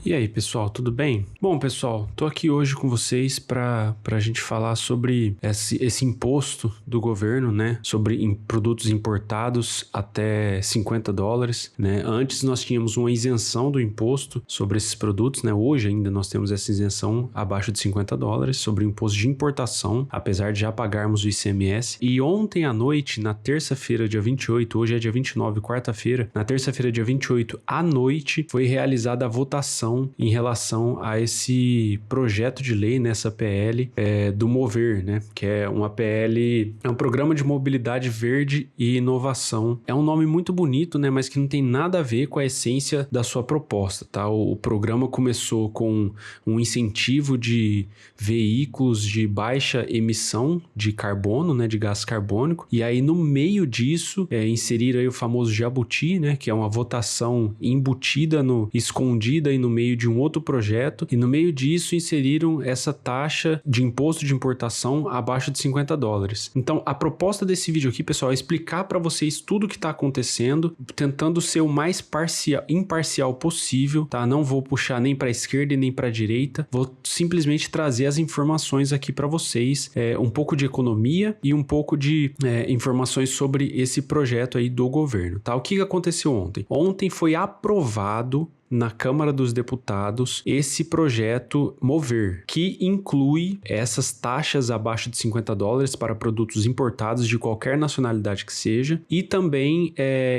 E aí, pessoal, tudo bem? Bom, pessoal, tô aqui hoje com vocês para a gente falar sobre esse imposto do governo, né? Sobre produtos importados até $50, né? Antes nós tínhamos uma isenção do imposto sobre esses produtos, né? Hoje ainda nós temos essa isenção abaixo de $50 sobre o imposto de importação, apesar de já pagarmos o ICMS. E ontem à noite, na terça-feira, dia 28, hoje é dia 29, quarta-feira, na terça-feira, dia 28 à noite, foi realizada a votação em relação a esse projeto de lei, nessa PL do Mover, né? Que é uma PL, é um programa de mobilidade verde e inovação. É um nome muito bonito, né? Mas que não tem nada a ver com a essência da sua proposta, tá? O programa começou com um incentivo de veículos de baixa emissão de carbono, né? De gás carbônico. E aí, no meio disso, inserir aí o famoso jabuti, né? Que é uma votação embutida, escondida aí no meio de um outro projeto, e no meio disso inseriram essa taxa de imposto de importação abaixo de $50. Então, a proposta desse vídeo aqui, pessoal, é explicar para vocês tudo o que está acontecendo, tentando ser o mais imparcial possível, tá? Não vou puxar nem para a esquerda e nem para a direita, vou simplesmente trazer as informações aqui para vocês, um pouco de economia e um pouco de informações sobre esse projeto aí do governo, tá? O que aconteceu ontem? Ontem foi aprovado na Câmara dos Deputados esse projeto Mover, que inclui essas taxas abaixo de $50 para produtos importados de qualquer nacionalidade que seja, e também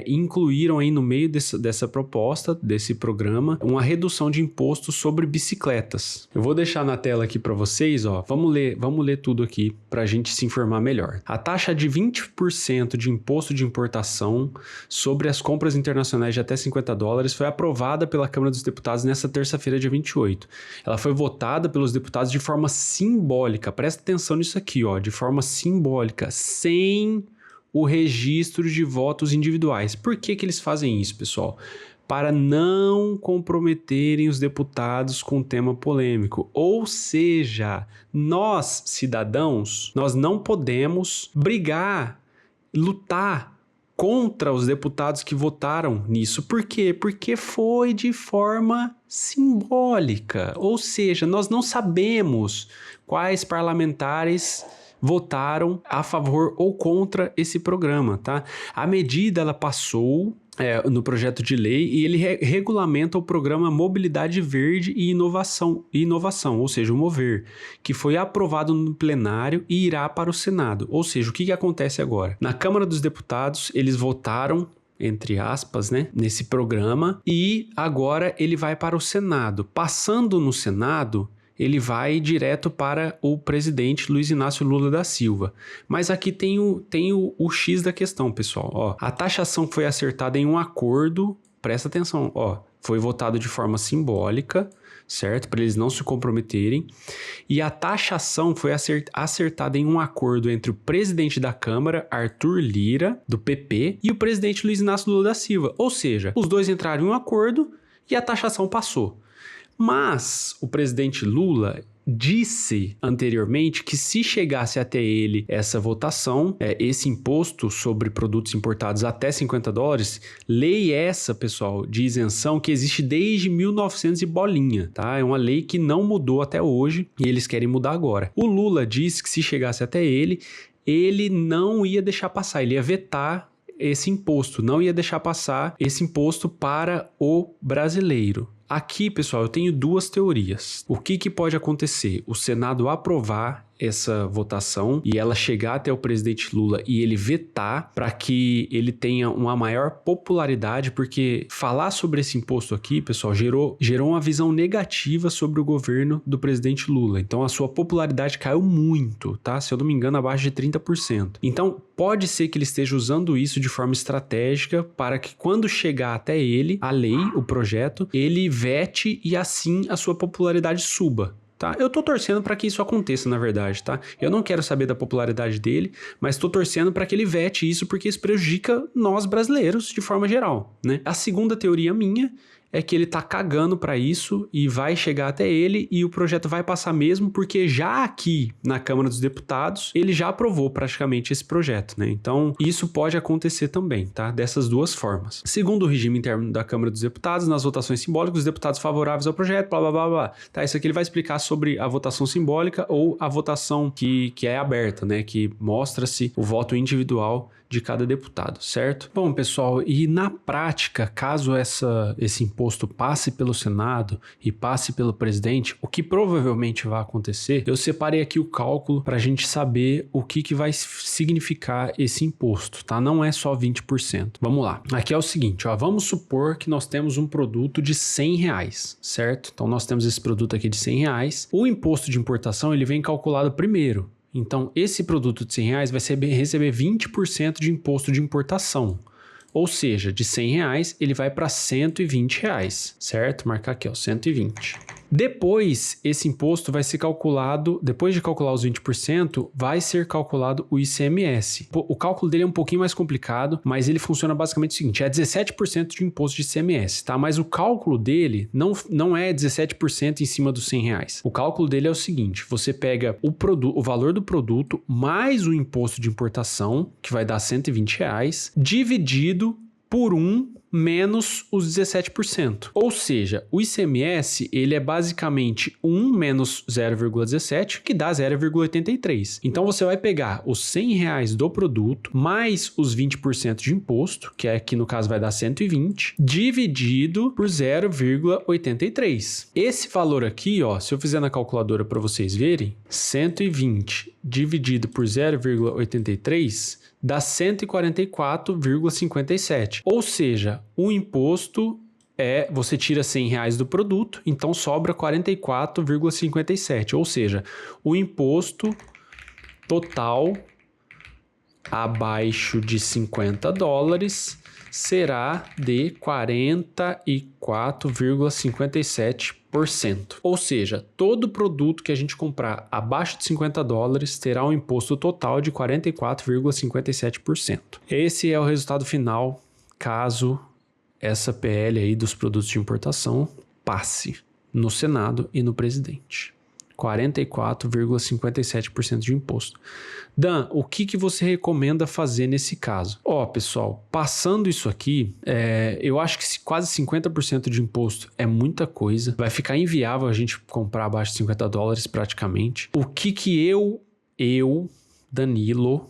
incluíram aí no meio dessa proposta, desse programa, uma redução de imposto sobre bicicletas. Eu vou deixar na tela aqui para vocês, ó, vamos ler tudo aqui para a gente se informar melhor. A taxa de 20% de imposto de importação sobre as compras internacionais de até $50 foi aprovada pela Câmara dos Deputados nessa terça-feira, dia 28. Ela foi votada pelos deputados de forma simbólica. Presta atenção nisso aqui, ó, de forma simbólica, sem o registro de votos individuais. Por que eles fazem isso, pessoal? Para não comprometerem os deputados com tema polêmico. Ou seja, nós, cidadãos, nós não podemos brigar, lutar contra os deputados que votaram nisso. Por quê? Porque foi de forma simbólica. Ou seja, nós não sabemos quais parlamentares votaram a favor ou contra esse programa, tá? A medida, ela passou no projeto de lei e ele regulamenta o programa Mobilidade Verde e Inovação, ou seja, o Mover, que foi aprovado no plenário e irá para o Senado. Ou seja, o que acontece agora? Na Câmara dos Deputados, eles votaram, entre aspas, né, nesse programa, e agora ele vai para o Senado. Passando no Senado, ele vai direto para o presidente Luiz Inácio Lula da Silva. Mas aqui tem o X da questão, pessoal. Ó, a taxação foi acertada em um acordo, presta atenção, ó, foi votado de forma simbólica, certo? Para eles não se comprometerem. E a taxação foi acertada em um acordo entre o presidente da Câmara, Arthur Lira, do PP, e o presidente Luiz Inácio Lula da Silva. Ou seja, os dois entraram em um acordo e a taxação passou. Mas o presidente Lula disse anteriormente que se chegasse até ele essa votação, esse imposto sobre produtos importados até $50, lei essa, pessoal, de isenção que existe desde 1900 e bolinha, tá? É uma lei que não mudou até hoje e eles querem mudar agora. O Lula disse que se chegasse até ele não ia deixar passar, ele ia vetar esse imposto, não ia deixar passar esse imposto para o brasileiro. Aqui, pessoal, eu tenho duas teorias. O que pode acontecer? O Senado aprovar essa votação e ela chegar até o presidente Lula e ele vetar para que ele tenha uma maior popularidade, porque falar sobre esse imposto aqui, pessoal, gerou uma visão negativa sobre o governo do presidente Lula. Então a sua popularidade caiu muito, tá? Se eu não me engano, abaixo de 30%. Então pode ser que ele esteja usando isso de forma estratégica para que quando chegar até ele, a lei, o projeto, ele vete e assim a sua popularidade suba. Tá? Eu tô torcendo para que isso aconteça, na verdade, tá? Eu não quero saber da popularidade dele, mas tô torcendo para que ele vete isso, porque isso prejudica nós brasileiros de forma geral, né? A segunda teoria minha é que ele tá cagando para isso e vai chegar até ele e o projeto vai passar mesmo, porque já aqui na Câmara dos Deputados, ele já aprovou praticamente esse projeto, né? Então, isso pode acontecer também, tá? Dessas duas formas. Segundo o regime interno da Câmara dos Deputados, nas votações simbólicas, os deputados favoráveis ao projeto, blá, blá, blá, blá. Tá, isso aqui ele vai explicar sobre a votação simbólica ou a votação que é aberta, né? Que mostra-se o voto individual de cada deputado, certo? Bom, pessoal, e na prática, caso esse imposto passe pelo Senado e passe pelo presidente, o que provavelmente vai acontecer, eu separei aqui o cálculo para a gente saber o que vai significar esse imposto, tá? Não é só 20%. Vamos lá. Aqui é o seguinte, ó, vamos supor que nós temos um produto de R$100, certo? Então, nós temos esse produto aqui de R$100. O imposto de importação, ele vem calculado primeiro. Então, esse produto de R$100 vai receber 20% de imposto de importação. Ou seja, de R$100 ele vai para R$120, certo? Marcar aqui, ó, 120. Depois, esse imposto vai ser calculado, depois de calcular os 20%, vai ser calculado o ICMS. O cálculo dele é um pouquinho mais complicado, mas ele funciona basicamente o seguinte, é 17% de imposto de ICMS, tá? Mas o cálculo dele não é 17% em cima dos R$100. O cálculo dele é o seguinte, você pega o valor do produto mais o imposto de importação, que vai dar R$120, dividido por 1 menos os 17%. Ou seja, o ICMS, ele é basicamente 1 menos 0,17, que dá 0,83. Então, você vai pegar os R$100 do produto, mais os 20% de imposto, que aqui no caso vai dar 120, dividido por 0,83. Esse valor aqui, ó, se eu fizer na calculadora para vocês verem, 120 dividido por 0,83 dá 144,57. Ou seja, o imposto você tira R$100 do produto, então sobra 44,57. Ou seja, o imposto total abaixo de $50 será de 44,57%. Ou seja, todo produto que a gente comprar abaixo de $50 terá um imposto total de 44,57%. Esse é o resultado final caso essa PL aí dos produtos de importação passe no Senado e no presidente. 44,57% de imposto. Dan, o que você recomenda fazer nesse caso? Pessoal, passando isso aqui, eu acho que quase 50% de imposto é muita coisa. Vai ficar inviável a gente comprar abaixo de $50 praticamente. O que eu, Danilo,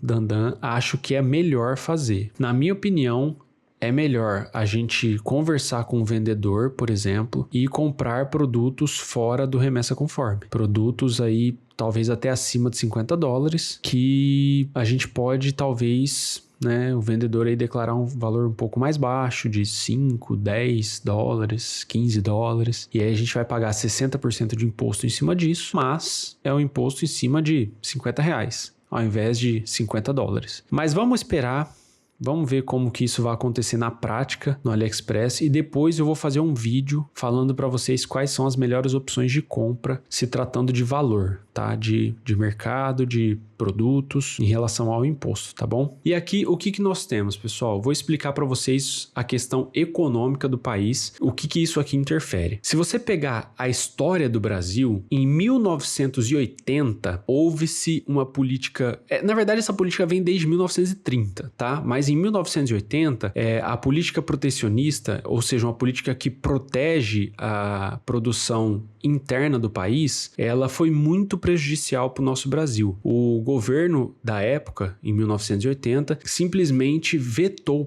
Dandan, acho que é melhor fazer? Na minha opinião, é melhor a gente conversar com o vendedor, por exemplo, e comprar produtos fora do remessa conforme. Produtos aí, talvez até acima de $50, que a gente pode, talvez, né, o vendedor aí declarar um valor um pouco mais baixo, de $5, $10, $15, e aí a gente vai pagar 60% de imposto em cima disso, mas é um imposto em cima de R$50, ao invés de $50. Mas vamos esperar. Vamos ver como que isso vai acontecer na prática no AliExpress e depois eu vou fazer um vídeo falando para vocês quais são as melhores opções de compra se tratando de valor, tá? De mercado, de produtos em relação ao imposto, tá bom? E aqui o que nós temos, pessoal? Vou explicar para vocês a questão econômica do país, o que isso aqui interfere. Se você pegar a história do Brasil, em 1980 houve-se uma política, na verdade essa política vem desde 1930, tá? Mas em 1980, a política protecionista, ou seja, uma política que protege a produção interna do país, ela foi muito prejudicial para o nosso Brasil. O governo da época, em 1980, simplesmente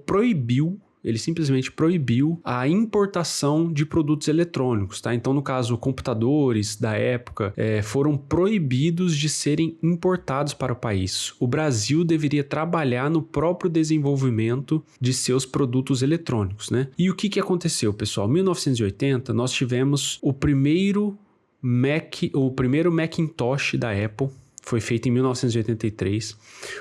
proibiu a importação de produtos eletrônicos, tá? Então, no caso, computadores da época foram proibidos de serem importados para o país. O Brasil deveria trabalhar no próprio desenvolvimento de seus produtos eletrônicos, né? E o que aconteceu, pessoal? Em 1980, nós tivemos o primeiro Macintosh da Apple, foi feito em 1983.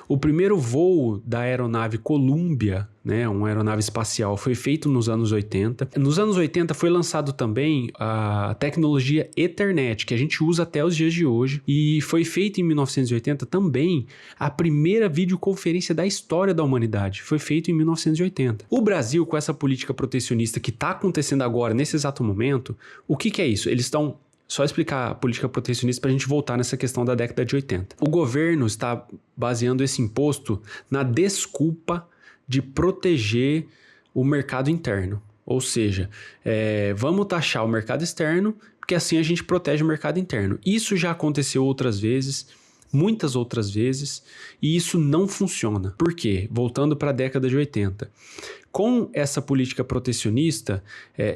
O primeiro voo da aeronave Columbia, né, uma aeronave espacial, foi feito nos anos 80. Nos anos 80 foi lançado também a tecnologia Ethernet, que a gente usa até os dias de hoje, e foi feito em 1980 também a primeira videoconferência da história da humanidade. Foi feito em 1980. O Brasil, com essa política protecionista que está acontecendo agora, nesse exato momento, o que é isso? Eles estão... Só explicar a política protecionista para a gente voltar nessa questão da década de 80. O governo está baseando esse imposto na desculpa de proteger o mercado interno. Ou seja, vamos taxar o mercado externo, porque assim a gente protege o mercado interno. Isso já aconteceu outras vezes, muitas outras vezes, e isso não funciona. Por quê? Voltando para a década de 80. Com essa política protecionista,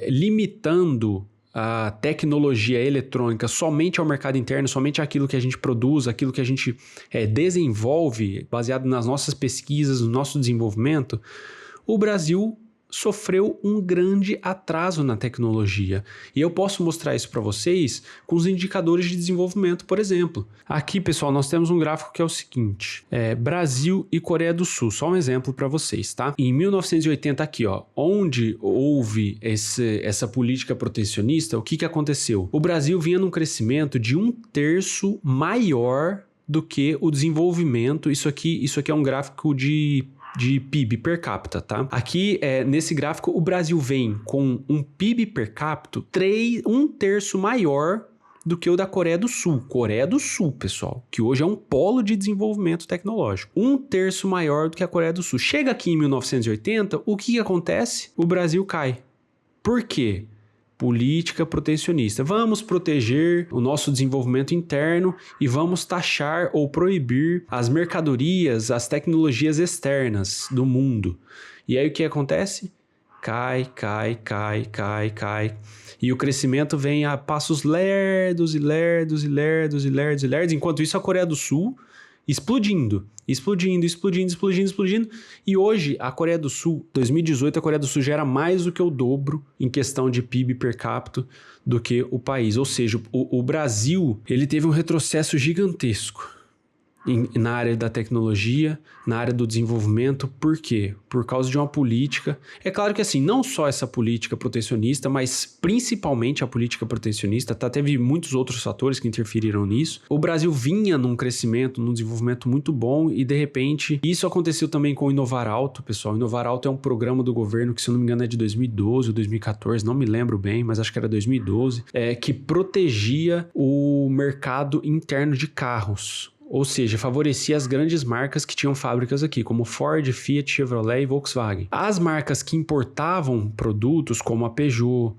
limitando a tecnologia eletrônica somente ao mercado interno, somente aquilo que a gente produz, aquilo que a gente desenvolve, baseado nas nossas pesquisas, no nosso desenvolvimento, o Brasil sofreu um grande atraso na tecnologia. E eu posso mostrar isso para vocês com os indicadores de desenvolvimento, por exemplo. Aqui, pessoal, nós temos um gráfico que é o seguinte, Brasil e Coreia do Sul, só um exemplo para vocês, tá? Em 1980 aqui, ó, onde houve essa política protecionista, o que aconteceu? O Brasil vinha num crescimento de 1/3 maior do que o desenvolvimento. Isso aqui é um gráfico de PIB per capita, tá? Aqui, nesse gráfico, o Brasil vem com um PIB per capita 1/3 maior do que o da Coreia do Sul. Coreia do Sul, pessoal, que hoje é um polo de desenvolvimento tecnológico. 1/3 maior do que a Coreia do Sul. Chega aqui em 1980, o que acontece? O Brasil cai. Por quê? Política protecionista. Vamos proteger o nosso desenvolvimento interno e vamos taxar ou proibir as mercadorias, as tecnologias externas do mundo. E aí o que acontece? Cai. E o crescimento vem a passos lerdos e lerdos. Enquanto isso, a Coreia do Sul explodindo. E hoje, a Coreia do Sul, 2018, a Coreia do Sul já era mais do que o dobro em questão de PIB per capita do que o país. Ou seja, o Brasil, ele teve um retrocesso gigantesco na área da tecnologia, na área do desenvolvimento. Por quê? Por causa de uma política. É claro que assim, não só essa política protecionista, mas principalmente a política protecionista, tá? Teve muitos outros fatores que interferiram nisso. O Brasil vinha num crescimento, num desenvolvimento muito bom e de repente, isso aconteceu também com o Inovar Alto, pessoal. O Inovar Alto é um programa do governo que, se eu não me engano, é de 2012 ou 2014, não me lembro bem, mas acho que era 2012, que protegia o mercado interno de carros. Ou seja, favorecia as grandes marcas que tinham fábricas aqui, como Ford, Fiat, Chevrolet e Volkswagen. As marcas que importavam produtos, como a Peugeot,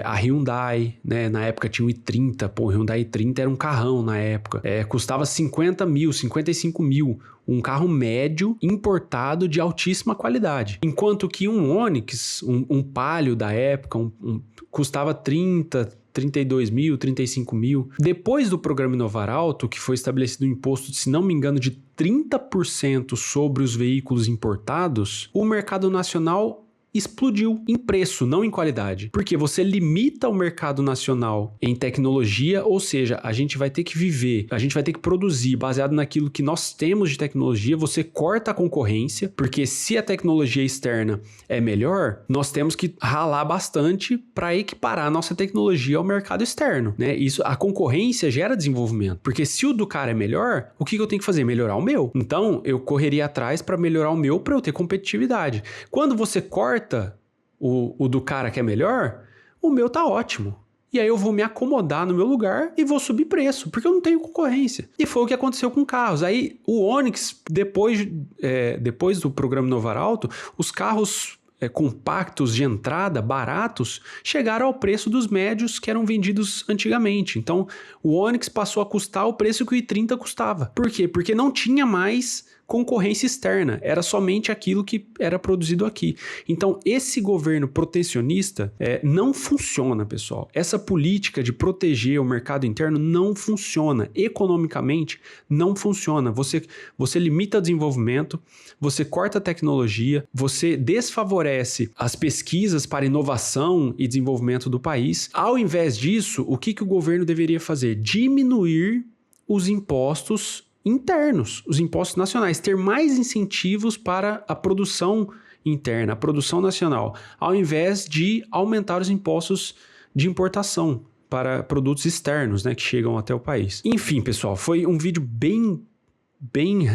a Hyundai, né? Na época tinha o i30, o Hyundai i30 era um carrão na época, custava 50 mil, 55 mil, um carro médio importado de altíssima qualidade. Enquanto que um Onix, um Palio da época, custava 32 mil, 35 mil. Depois do programa Inovar Alto, que foi estabelecido um imposto, se não me engano, de 30% sobre os veículos importados, o mercado nacional explodiu em preço, não em qualidade. Porque você limita o mercado nacional em tecnologia, ou seja, a gente vai ter que viver, a gente vai ter que produzir baseado naquilo que nós temos de tecnologia, você corta a concorrência, porque se a tecnologia externa é melhor, nós temos que ralar bastante para equiparar a nossa tecnologia ao mercado externo, né? Isso, a concorrência gera desenvolvimento, porque se o do cara é melhor, o que eu tenho que fazer? Melhorar o meu. Então, eu correria atrás para melhorar o meu, para eu ter competitividade. Quando você corta o do cara que é melhor, o meu tá ótimo. E aí eu vou me acomodar no meu lugar e vou subir preço, porque eu não tenho concorrência. E foi o que aconteceu com carros. Aí o Onix, depois do programa Inovar Alto, os carros compactos de entrada, baratos, chegaram ao preço dos médios que eram vendidos antigamente. Então o Onix passou a custar o preço que o i30 custava. Por quê? Porque não tinha mais concorrência externa, era somente aquilo que era produzido aqui. Então, esse governo protecionista não funciona, pessoal. Essa política de proteger o mercado interno não funciona. Economicamente, não funciona. Você limita o desenvolvimento, você corta a tecnologia, você desfavorece as pesquisas para inovação e desenvolvimento do país. Ao invés disso, o que o governo deveria fazer? Diminuir os impostos internos, os impostos nacionais, ter mais incentivos para a produção interna, a produção nacional, ao invés de aumentar os impostos de importação para produtos externos, né, que chegam até o país. Enfim, pessoal, foi um vídeo bem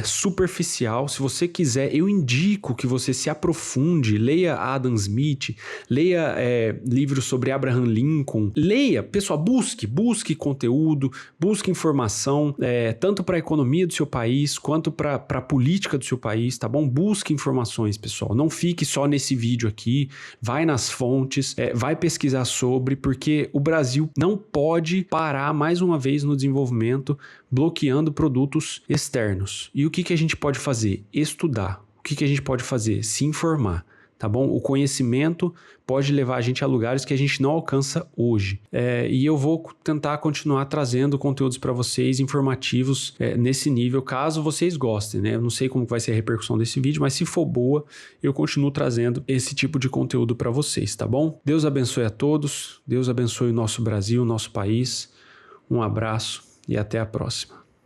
superficial. Se você quiser, eu indico que você se aprofunde, leia Adam Smith, leia livros sobre Abraham Lincoln, leia, pessoal, busque conteúdo, busque informação, tanto para a economia do seu país, quanto para a política do seu país, tá bom? Busque informações, pessoal, não fique só nesse vídeo aqui, vai nas fontes, vai pesquisar sobre, porque o Brasil não pode parar mais uma vez no desenvolvimento, bloqueando produtos externos. E o que a gente pode fazer? Estudar. O que a gente pode fazer? Se informar, tá bom? O conhecimento pode levar a gente a lugares que a gente não alcança hoje. E eu vou tentar continuar trazendo conteúdos para vocês, informativos nesse nível, caso vocês gostem, né? Eu não sei como vai ser a repercussão desse vídeo, mas se for boa, eu continuo trazendo esse tipo de conteúdo para vocês, tá bom? Deus abençoe a todos, Deus abençoe o nosso Brasil, o nosso país. Um abraço e até a próxima.